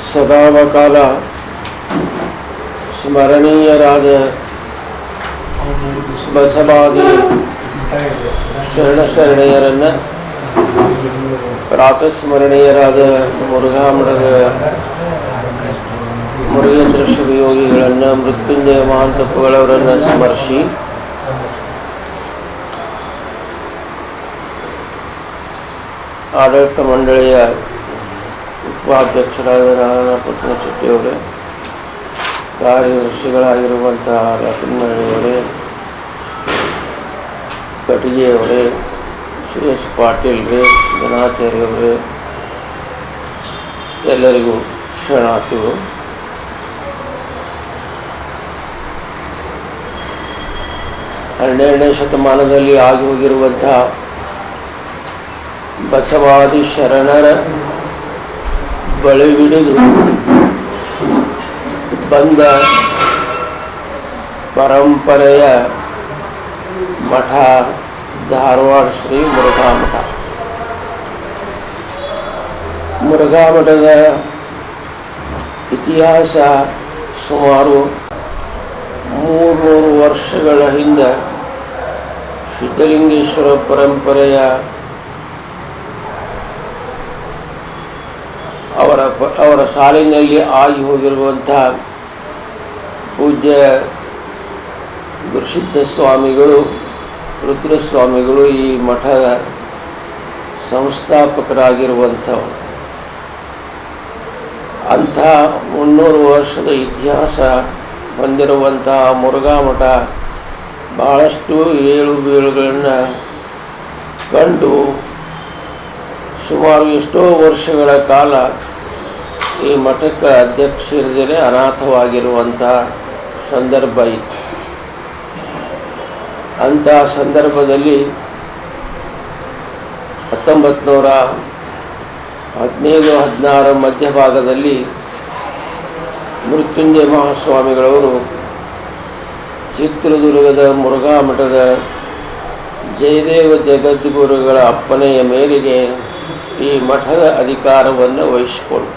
ಸದಾಕಾಲ ಸ್ಮರಣೀಯರಾದ ಬಸವಾದಿ ಶರಣಶರಣೆಯರನ್ನು, ಪ್ರಾತಸ್ಮರಣೀಯರಾದ ಮುರುಘಾಮಠದ ಮುರುಗೇಂದ್ರ ಶಿವಯೋಗಿಗಳನ್ನು, ಮೃತ್ಯುಂಜಯ ಮಹಾಂತಪ್ಪಗಳವರನ್ನು ಸ್ಮರಿಸಿ ಆಡಳಿತ ಮಂಡಳಿಯ ಉಪಾಧ್ಯಕ್ಷರಾದ ನಾರಾಯಣ ಪದ್ಮಶೆಟ್ಟಿಯವರೇ, ಕಾರ್ಯದರ್ಶಿಗಳಾಗಿರುವಂತಹ ರತ್ನಹಳ್ಳಿಯವರೇ, ಕಟಿಗೆಯವರೇ, ಸುರೇಶ್ ಪಾಟೀಲ್ರೇ, ಜನಾಚಾರ್ಯವರೇ, ಎಲ್ಲರಿಗೂ ಶರಣಾರ್ಥಿಗಳು. ಹನ್ನೆರಡನೇ ಶತಮಾನದಲ್ಲಿ ಆಗಿ ಹೋಗಿರುವಂತಹ ಬಸವಾದಿ ಶರಣರ ಬಳಿಹಿಡಿದು ಬಂದ ಪರಂಪರೆಯ ಮಠ ಧಾರವಾಡ ಶ್ರೀ ಮುರುಘಾಮಠ. ಮುರುಘಾಮಠದ ಇತಿಹಾಸ ಸುಮಾರು 300 ವರ್ಷಗಳ ಹಿಂದೆ ಸಿದ್ಧಲಿಂಗೇಶ್ವರ ಪರಂಪರೆಯ ಅವರ ಸಾಲಿನಲ್ಲಿ ಆಗಿ ಹೋಗಿರುವಂತಹ ಪೂಜ್ಯ ಗುರುಸಿದ್ಧ ಸ್ವಾಮಿಗಳು, ರುದ್ರಸ್ವಾಮಿಗಳು ಈ ಮಠದ ಸಂಸ್ಥಾಪಕರಾಗಿರುವಂಥವು. ಅಂಥ 300 ವರ್ಷದ ಇತಿಹಾಸ ಹೊಂದಿರುವಂತಹ ಮುರುಘಾಮಠ ಬಹಳಷ್ಟು ಏಳು ಬೀಳುಗಳನ್ನು ಕಂಡು ಸುಮಾರು ಎಷ್ಟೋ ವರ್ಷಗಳ ಕಾಲ ಈ ಮಠಕ್ಕೆ ಅಧ್ಯಕ್ಷರಿದ್ದರೆ ಅನಾಥವಾಗಿರುವಂಥ ಸಂದರ್ಭ ಇತ್ತು. ಅಂಥ ಸಂದರ್ಭದಲ್ಲಿ 1915-16 ಮಧ್ಯಭಾಗದಲ್ಲಿ ಮೃತ್ಯುಂಜಯ ಮಹಾಸ್ವಾಮಿಗಳವರು ಚಿತ್ರದುರ್ಗದ ಮುರುಘಾಮಠದ ಜಯದೇವ ಜಗದ್ಗುರುಗಳ ಅಪ್ಪನೆಯ ಮೇರೆಗೆ ಈ ಮಠದ ಅಧಿಕಾರವನ್ನು ವಹಿಸಿಕೊಂಡು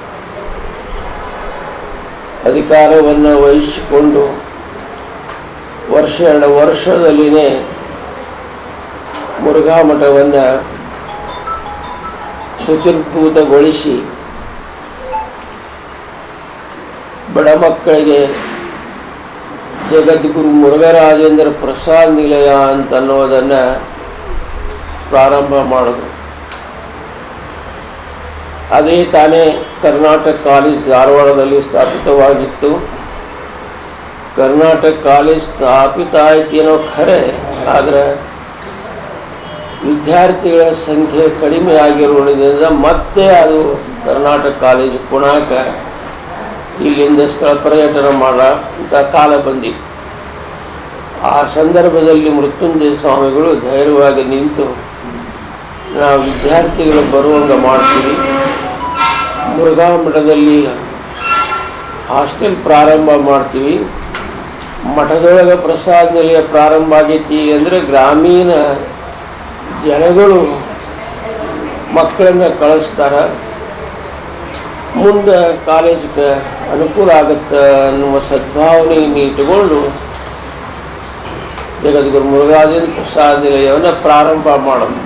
ವರ್ಷ 2 ವರ್ಷದಲ್ಲಿನೇ ಮುರುಘಾಮಠವನ್ನು ಶುಚಿರ್ಭೂತಗೊಳಿಸಿ ಬಡ ಮಕ್ಕಳಿಗೆ ಜಗದ್ಗುರು ಮುರುಘರಾಜೇಂದ್ರ ಪ್ರಸಾದ್ ನಿಲಯ ಅಂತನ್ನೋದನ್ನು ಪ್ರಾರಂಭ ಮಾಡಿದ್ರು. ಅದೇ ತಾನೇ ಕರ್ನಾಟಕ ಕಾಲೇಜ್ ಧಾರವಾಡದಲ್ಲಿ ಸ್ಥಾಪಿತವಾಗಿತ್ತು. ಕರ್ನಾಟಕ ಕಾಲೇಜ್ ಸ್ಥಾಪಿತ ಆಯ್ತೇನೋ ಖರೆ, ಆದರೆ ವಿದ್ಯಾರ್ಥಿಗಳ ಸಂಖ್ಯೆ ಕಡಿಮೆ ಆಗಿರುವುದರಿಂದ ಮತ್ತೆ ಅದು ಕರ್ನಾಟಕ ಕಾಲೇಜು ಪುಣಾಕ ಇಲ್ಲಿಂದ ಸ್ಥಳ ಪರ್ಯಟನ ಮಾಡೋಂಥ ಕಾಲ ಬಂದಿತ್ತು. ಆ ಸಂದರ್ಭದಲ್ಲಿ ಮೃತ್ಯುಂಜಯ ಸ್ವಾಮಿಗಳು ಧೈರ್ಯವಾಗಿ ನಿಂತು, ನಾವು ವಿದ್ಯಾರ್ಥಿಗಳು ಬರುವಂಗೆ ಮಾಡ್ತೀವಿ, ಮುರುಘಾಮಠದಲ್ಲಿ ಹಾಸ್ಟೆಲ್ ಪ್ರಾರಂಭ ಮಾಡ್ತೀವಿ, ಮಠದೊಳಗೆ ಪ್ರಸಾದ ನಿಲಯ ಪ್ರಾರಂಭ ಆಗೈತಿ ಅಂದರೆ ಗ್ರಾಮೀಣ ಜನಗಳು ಮಕ್ಕಳನ್ನು ಕಳಿಸ್ತಾರೆ, ಮುಂದೆ ಕಾಲೇಜಿಗೆ ಅನುಕೂಲ ಆಗುತ್ತೆ ಅನ್ನುವ ಸದ್ಭಾವನೆಯನ್ನು ಇಟ್ಟುಕೊಂಡು ಜಗದ್ಗುರು ಮುರುಘರಾಜೇಂದ್ರ ಪ್ರಸಾದ ನಿಲಯವನ್ನು ಪ್ರಾರಂಭ ಮಾಡೋದು.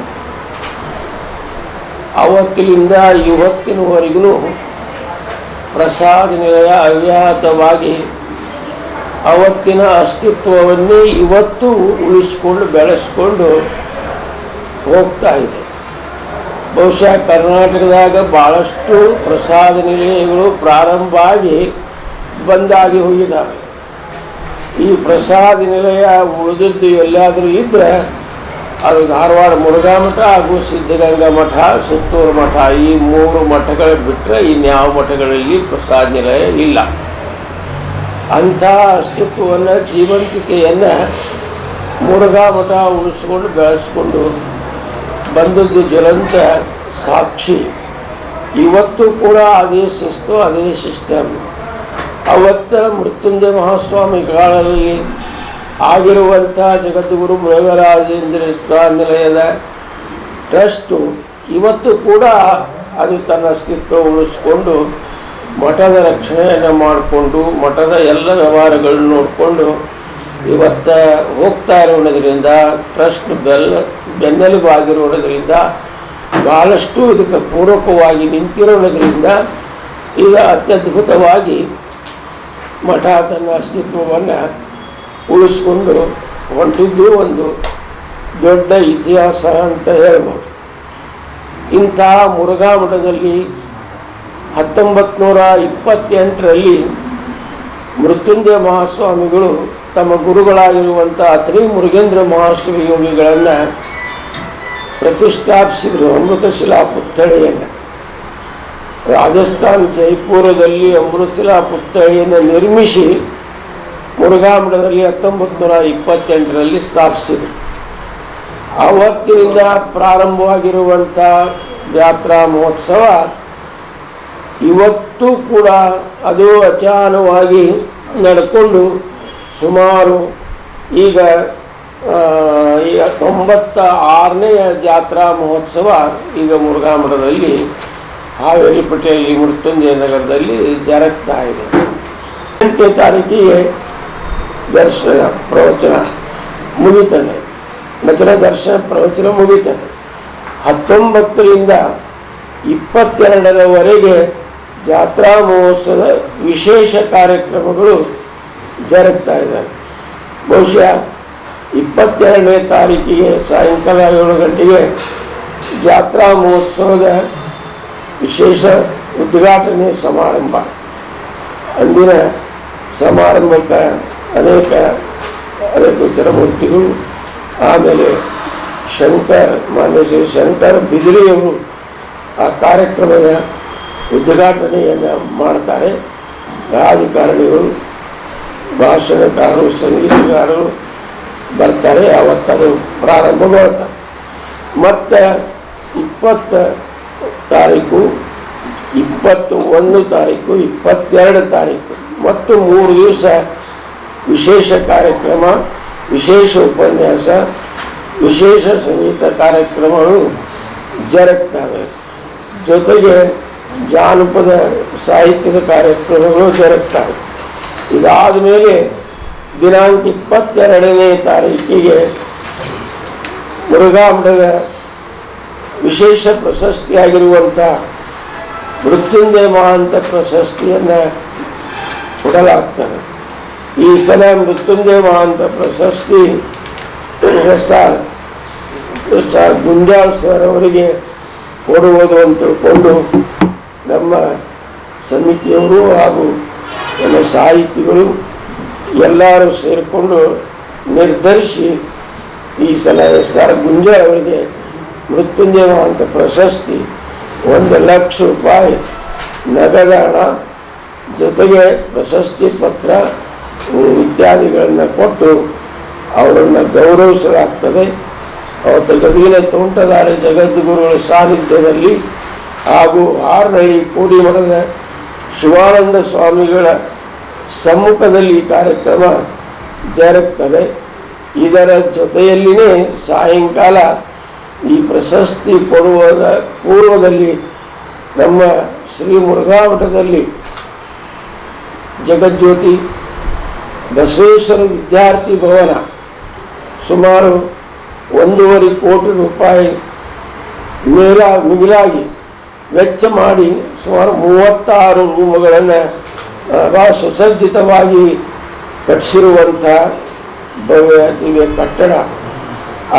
ಅವತ್ತಿನಿಂದ ಇವತ್ತಿನವರೆಗೂ ಪ್ರಸಾದ ನಿಲಯ ಅವ್ಯಾಹತವಾಗಿ ಅವತ್ತಿನ ಅಸ್ತಿತ್ವವನ್ನೇ ಇವತ್ತು ಉಳಿಸ್ಕೊಂಡು ಬೆಳೆಸ್ಕೊಂಡು ಹೋಗ್ತಾ ಇದೆ. ಬಹುಶಃ ಕರ್ನಾಟಕದಾಗ ಭಾಳಷ್ಟು ಪ್ರಸಾದ ನಿಲಯಗಳು ಪ್ರಾರಂಭ ಆಗಿ ಬಂದಾಗಿ ಹೋಗಿದ್ದಾವೆ. ಈ ಪ್ರಸಾದ ನಿಲಯ ಉಳಿದದ್ದು ಎಲ್ಲಾದರೂ ಇದ್ದರೆ ಅದು ಧಾರವಾಡ ಮುರುಘಾಮಠ ಹಾಗೂ ಸಿದ್ಧಗಂಗಾ ಮಠ, ಸುತ್ತೂರು ಮಠ, ಈ 3 ಮಠಗಳು ಬಿಟ್ಟರೆ ಇನ್ಯಾವ ಮಠಗಳಲ್ಲಿ ಪ್ರಸಾದ ನಿಲಯ ಇಲ್ಲ. ಅಂಥ ಅಸ್ತಿತ್ವವನ್ನು, ಜೀವಂತಿಕೆಯನ್ನು ಮುರುಘಾಮಠ ಉಳಿಸ್ಕೊಂಡು ಬೆಳೆಸ್ಕೊಂಡು ಬಂದದ್ದು ಜ್ವಲಂತ ಸಾಕ್ಷಿ. ಇವತ್ತು ಕೂಡ ಅದೇ ಶಿಸ್ತು, ಅದೇ ಸಿಸ್ಟಮ್. ಅವತ್ತು ಮೃತ್ಯುಂಜಯ ಮಹಾಸ್ವಾಮಿ ಕಾಲದಲ್ಲಿ ಆಗಿರುವಂಥ ಜಗದ್ಗುರು ಮುರುಘರಾಜೇಂದ್ರ ನಿಲಯದ ಟ್ರಸ್ಟು ಇವತ್ತು ಕೂಡ ಅದು ತನ್ನ ಅಸ್ತಿತ್ವ ಉಳಿಸ್ಕೊಂಡು ಮಠದ ರಕ್ಷಣೆಯನ್ನು ಮಾಡಿಕೊಂಡು ಮಠದ ಎಲ್ಲ ವ್ಯವಹಾರಗಳನ್ನು ನೋಡಿಕೊಂಡು ಇವತ್ತು ಹೋಗ್ತಾ ಇರೋದ್ರಿಂದ ಟ್ರಸ್ಟ್ ಬೆನ್ನೆಲುಬಾಗಿರೋದ್ರಿಂದ ಭಾಳಷ್ಟು ಇದಕ್ಕೆ ಪೂರಕವಾಗಿ ನಿಂತಿರೋದ್ರಿಂದ ಈಗ ಅತ್ಯದ್ಭುತವಾಗಿ ಮಠ ತನ್ನ ಅಸ್ತಿತ್ವವನ್ನು ಉಳಿಸ್ಕೊಂಡು ಹೊಂಟಿದ್ದು ಒಂದು ದೊಡ್ಡ ಇತಿಹಾಸ ಅಂತ ಹೇಳ್ಬೋದು. ಇಂಥ ಮುರುಘಾ ಮಠದಲ್ಲಿ 1928ರಲ್ಲಿ ಮೃತ್ಯುಂಜಯ ಮಹಾಸ್ವಾಮಿಗಳು ತಮ್ಮ ಗುರುಗಳಾಗಿರುವಂಥ ಅತ್ರಿ ಮುರುಗೇಂದ್ರ ಮಹಾಶ್ರೀ ಯೋಗಿಗಳನ್ನು ಪ್ರತಿಷ್ಠಾಪಿಸಿದರು. ಅಮೃತಶಿಲಾ ಪುತ್ಥಳಿಯನ್ನು ರಾಜಸ್ಥಾನ್ ಜೈಪುರದಲ್ಲಿ ಅಮೃತಶಿಲಾ ಪುತ್ಥಳಿಯನ್ನು ನಿರ್ಮಿಸಿ ಮುರುಘಾ ಮಠದಲ್ಲಿ 1928ರಲ್ಲಿ ಸ್ಥಾಪಿಸಿದರು. ಆವತ್ತಿನಿಂದ ಪ್ರಾರಂಭವಾಗಿರುವಂಥ ಜಾತ್ರಾ ಮಹೋತ್ಸವ ಇವತ್ತು ಕೂಡ ಅದು ಅಚಾನವಾಗಿ ನಡ್ಕೊಂಡು ಸುಮಾರು ಈಗ 96ನೇ ಜಾತ್ರಾ ಮಹೋತ್ಸವ ಈಗ ಮುರುಘಾ ಮಠದಲ್ಲಿ ಹಾವೇರಿ ಪೇಟೆಯಲ್ಲಿ ಮೃತ್ಯುಂಜಯ ನಗರದಲ್ಲಿ ಜರುಗ್ತಾ ಇದೆ. 8ನೇ ತಾರೀಕಿಗೆ ದರ್ಶನ ಪ್ರವಚನ ಮುಗಿತದೆ, ವಚನ ದರ್ಶನ ಪ್ರವಚನ ಮುಗಿತದೆ. 19ರಿಂದ 22ರವರೆಗೆ ಜಾತ್ರಾ ಮಹೋತ್ಸವದ ವಿಶೇಷ ಕಾರ್ಯಕ್ರಮಗಳು ಜರುಗ್ತಾ ಇದ್ದಾವೆ. ಬಹುಶಃ 22ನೇ ತಾರೀಕಿಗೆ ಸಾಯಂಕಾಲ 7 ಗಂಟೆಗೆ ಜಾತ್ರಾ ಮಹೋತ್ಸವದ ವಿಶೇಷ ಉದ್ಘಾಟನೆ ಸಮಾರಂಭ. ಅಂದಿನ ಸಮಾರಂಭಕ್ಕೆ ಅನೇಕ ಮೂರ್ತಿಗಳು, ಆಮೇಲೆ ಮಾನ್ಯ ಶ್ರೀ ಶಂಕರ್ ಬಿದಿರಿಯವರು ಆ ಕಾರ್ಯಕ್ರಮದ ಉದ್ಘಾಟನೆಯನ್ನು ಮಾಡ್ತಾರೆ. ರಾಜಕಾರಣಿಗಳು, ಭಾಷಣಕಾರರು, ಸಂಗೀತಗಾರರು ಬರ್ತಾರೆ. ಅವತ್ತದು ಪ್ರಾರಂಭಗೊಳ್ತಾರೆ. ಮತ್ತು 20 ತಾರೀಕು, 21 ತಾರೀಕು, 22 ತಾರೀಕು ಮತ್ತು 3 ದಿವಸ ವಿಶೇಷ ಕಾರ್ಯಕ್ರಮ, ವಿಶೇಷ ಉಪನ್ಯಾಸ, ವಿಶೇಷ ಸಂಗೀತ ಕಾರ್ಯಕ್ರಮಗಳು ಜರುಗ್ತವೆ. ಜೊತೆಗೆ ಜಾನಪದ ಸಾಹಿತ್ಯದ ಕಾರ್ಯಕ್ರಮಗಳು ಜರುಗ್ತವೆ. ಇದಾದ ಮೇಲೆ ದಿನಾಂಕ 22ನೇ ತಾರೀಕಿಗೆ ಮುರುಘಾ ಮಠದ ವಿಶೇಷ ಪ್ರಶಸ್ತಿಯಾಗಿರುವಂಥ ಮೃತ್ಯುಂಜಯ ಮಹಾಂತ ಪ್ರಶಸ್ತಿಯನ್ನು ಕೊಡಲಾಗ್ತದೆ. ಈ ಸಲ ಮೃತ್ಯುಂಜಯ ಮಹಾಂತ ಪ್ರಶಸ್ತಿ ಸರ್ ಗುಂಜಾಳ್ ಸರ್ ಅವರಿಗೆ ಕೊಡುವುದು ಅಂತ ತಿಳ್ಕೊಂಡು ನಮ್ಮ ಸಮಿತಿಯವರು ಹಾಗೂ ನಮ್ಮ ಸಾಹಿತಿಗಳು ಎಲ್ಲರೂ ಸೇರಿಕೊಂಡು ನಿರ್ಧರಿಸಿ ಈ ಸಲ ಸರ್ ಗುಂಜಾಳ್ ಅವರಿಗೆ ಮೃತ್ಯುಂಜಯ ಮಹಾಂತ ಪ್ರಶಸ್ತಿ 1,00,000 ರೂಪಾಯಿ ನಗದ ಹಣ ಜೊತೆಗೆ ಪ್ರಶಸ್ತಿ ಪತ್ರ ಇತ್ಯಾದಿಗಳನ್ನು ಕೊಟ್ಟು ಅವರನ್ನು ಗೌರವಿಸಲಾಗ್ತದೆ. ಅವತ್ತು ಗದಗಿನ ತೋಂಟದಾರ್ಯ ಜಗದ್ಗುರುಗಳ ಸಾನ್ನಿಧ್ಯದಲ್ಲಿ ಹಾಗೂ ಹಾರನಹಳ್ಳಿ ಕೋಡಿಮಠದ ಶಿವಾನಂದ ಸ್ವಾಮಿಗಳ ಸಮ್ಮುಖದಲ್ಲಿ ಕಾರ್ಯಕ್ರಮ ಜರುಗ್ತದೆ. ಇದರ ಜೊತೆಯಲ್ಲಿಯೇ ಸಾಯಂಕಾಲ ಈ ಪ್ರಶಸ್ತಿ ಕೊಡುವುದ ಪೂರ್ವದಲ್ಲಿ ನಮ್ಮ ಶ್ರೀ ಮುರುಘಾ ಮಠದಲ್ಲಿ ಜಗಜ್ಯೋತಿ ಬಸವೇಶ್ವರ ವಿದ್ಯಾರ್ಥಿ ಭವನ ಸುಮಾರು 1.5 ಕೋಟಿ ರೂಪಾಯಿ ಮಿಗಿಲಾಗಿ ವೆಚ್ಚ ಮಾಡಿ ಸುಮಾರು 36 ರೂಮುಗಳನ್ನು ಭಾಳ ಸುಸಜ್ಜಿತವಾಗಿ ಕಟ್ಟಿಸಿರುವಂಥ ಭವ್ಯ ದಿವ್ಯ ಕಟ್ಟಡ.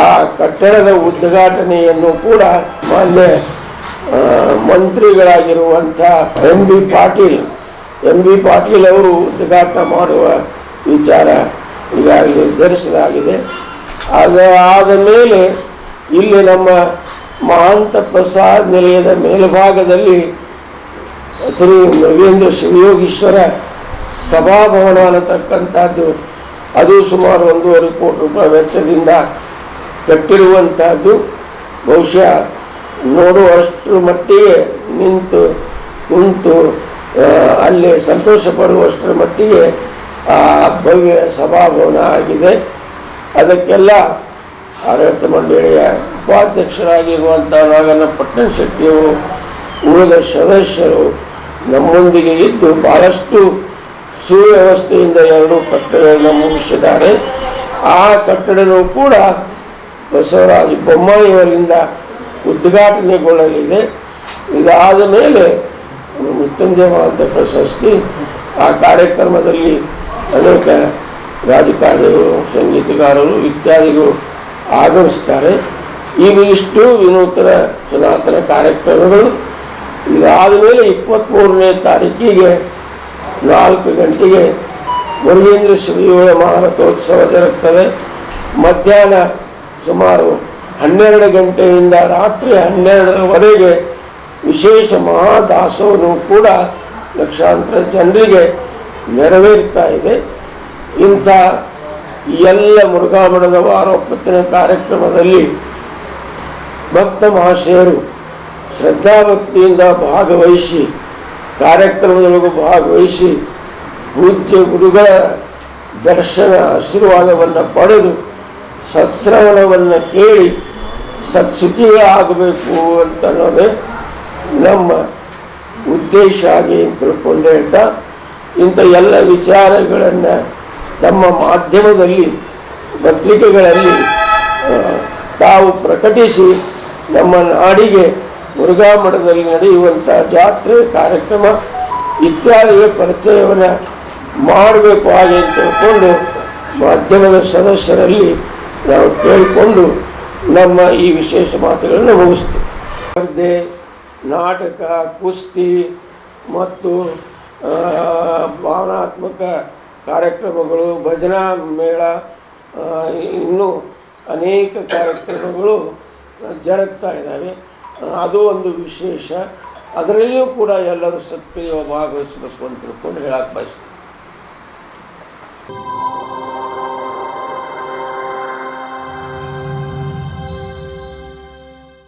ಆ ಕಟ್ಟಡದ ಉದ್ಘಾಟನೆಯನ್ನು ಕೂಡ ಮಾನ್ಯ ಮಂತ್ರಿಗಳಾಗಿರುವಂಥ ಎಂ ಬಿ ಪಾಟೀಲ್ ಅವರು ಉದ್ಘಾಟನೆ ಮಾಡುವ ವಿಚಾರ ಈಗಾಗಲೇ ನಿರ್ಧರಿಸಲಾಗಿದೆ. ಅದಾದ ಮೇಲೆ ಇಲ್ಲಿ ನಮ್ಮ ಮಹಾಂತ ಪ್ರಸಾದ್ ನಿಲಯದ ಮೇಲ್ಭಾಗದಲ್ಲಿ ಶ್ರೀ ನರೇಂದ್ರ ಶಿವಯೋಗೀಶ್ವರ ಸಭಾಭವನ ಅನ್ನತಕ್ಕಂಥದ್ದು, ಅದು ಸುಮಾರು 1.5 ಕೋಟಿ ರೂಪಾಯಿ ವೆಚ್ಚದಿಂದ ಕಟ್ಟಿರುವಂಥದ್ದು. ಬಹುಶಃ ನೋಡುವಷ್ಟರ ಮಟ್ಟಿಗೆ ಕುಂತು ಅಲ್ಲೇ ಸಂತೋಷ ಪಡುವಷ್ಟರ ಮಟ್ಟಿಗೆ ಆ ಭವ್ಯ ಸಭಾಭವನ ಆಗಿದೆ. ಅದಕ್ಕೆಲ್ಲ ಆಡಳಿತ ಮಂಡಳಿಯ ಉಪಾಧ್ಯಕ್ಷರಾಗಿರುವಂಥ ನಾಗಣ್ಣ ಪಟ್ಟಣಶೆಟ್ಟಿಯವರು ಉಳಿದ ಸದಸ್ಯರು ನಮ್ಮೊಂದಿಗೆ ಇದ್ದು ಭಾಳಷ್ಟು ಸುವ್ಯವಸ್ಥೆಯಿಂದ 2 ಕಟ್ಟಡಗಳನ್ನು ಮುಗಿಸಿದ್ದಾರೆ. ಆ ಕಟ್ಟಡವೂ ಕೂಡ ಬಸವರಾಜ ಬೊಮ್ಮಾಯಿಯವರಿಂದ ಉದ್ಘಾಟನೆಗೊಳ್ಳಲಿದೆ. ಇದಾದ ಮೇಲೆ ಮೃತ್ಯುಂಜಯ ಮಹಾಂತ ಪ್ರಶಸ್ತಿ ಆ ಕಾರ್ಯಕ್ರಮದಲ್ಲಿ ಅನೇಕ ರಾಜಕಾರಣಿಗಳು, ಸಂಗೀತಗಾರರು ಇತ್ಯಾದಿಗಳು ಆಗಮಿಸ್ತಾರೆ. ಇವಿಷ್ಟು ವಿನೂತನ ಸನಾತನ ಕಾರ್ಯಕ್ರಮಗಳು. ಇದಾದ ಮೇಲೆ 23ನೇ ತಾರೀಕಿಗೆ 4 ಗಂಟೆಗೆ ಮುರುಗೇಂದ್ರ ಶ್ರೀಗಳ ಮಹಾರಥೋತ್ಸವ ಜರುಗ್ತವೆ. ಮಧ್ಯಾಹ್ನ ಸುಮಾರು 12 ಗಂಟೆಯಿಂದ ರಾತ್ರಿ 12ರವರೆಗೆ ವಿಶೇಷ ಮಹಾದಾಸೋಹವು ಕೂಡ ಲಕ್ಷಾಂತರ ಜನರಿಗೆ ನೆರವೇರ್ತಾ ಇದೆ. ಇಂಥ ಎಲ್ಲ ಮುರುಘಾಮಠದ ವಾರೋಪತ್ತಿನ ಕಾರ್ಯಕ್ರಮದಲ್ಲಿ ಭಕ್ತ ಮಹಾಶಯರು ಶ್ರದ್ಧಾಭಕ್ತಿಯಿಂದ ಭಾಗವಹಿಸಿ ಕಾರ್ಯಕ್ರಮದೊಳಗೂ ಭಾಗವಹಿಸಿ ಪೂಜ್ಯ ಗುರುಗಳ ದರ್ಶನ ಆಶೀರ್ವಾದವನ್ನು ಪಡೆದು ಸತ್ಶ್ರವಣವನ್ನು ಕೇಳಿ ಸತ್ಸುಖಿಗಳಾಗಬೇಕು ಅಂತ ಅನ್ನೋದೇ ನಮ್ಮ ಉದ್ದೇಶ ಆಗಿ ತಿಳ್ಕೊಂಡು ಹೇಳ್ತಾ, ಇಂಥ ಎಲ್ಲ ವಿಚಾರಗಳನ್ನು ತಮ್ಮ ಮಾಧ್ಯಮದಲ್ಲಿ ಪತ್ರಿಕೆಗಳಲ್ಲಿ ತಾವು ಪ್ರಕಟಿಸಿ ನಮ್ಮ ನಾಡಿಗೆ ಮುರುಘಾ ಮಠದಲ್ಲಿ ನಡೆಯುವಂಥ ಜಾತ್ರೆ ಕಾರ್ಯಕ್ರಮ ಇತ್ಯಾದಿಗಳ ಪರಿಚಯವನ್ನು ಮಾಡಬೇಕು ಹಾಗೆ ಅಂತ ತಿಳ್ಕೊಂಡು ಮಾಧ್ಯಮದ ಸದಸ್ಯರಲ್ಲಿ ನಾವು ಕೇಳಿಕೊಂಡು ನಮ್ಮ ಈ ವಿಶೇಷ ಮಾತುಗಳನ್ನು ಮುಗಿಸ್ತೀವಿ. ಸ್ಪರ್ಧೆ, ನಾಟಕ, ಕುಸ್ತಿ ಮತ್ತು ಭಾವನಾತ್ಮಕ ಕಾರ್ಯಕ್ರಮಗಳು, ಭಜನಾ ಮೇಳ, ಇನ್ನೂ ಅನೇಕ ಕಾರ್ಯಕ್ರಮಗಳು ಜರುಗ್ತಾ ಇದ್ದಾವೆ. ಅದು ಒಂದು ವಿಶೇಷ. ಅದರಲ್ಲಿಯೂ ಕೂಡ ಎಲ್ಲರೂ ಸಕ್ರಿಯವಾಗಿ ಭಾಗವಹಿಸಬೇಕು ಅಂತ ತಿಳ್ಕೊಂಡು ಹೇಳಕ್ಕೆ ಬಯಸ್ತೀನಿ.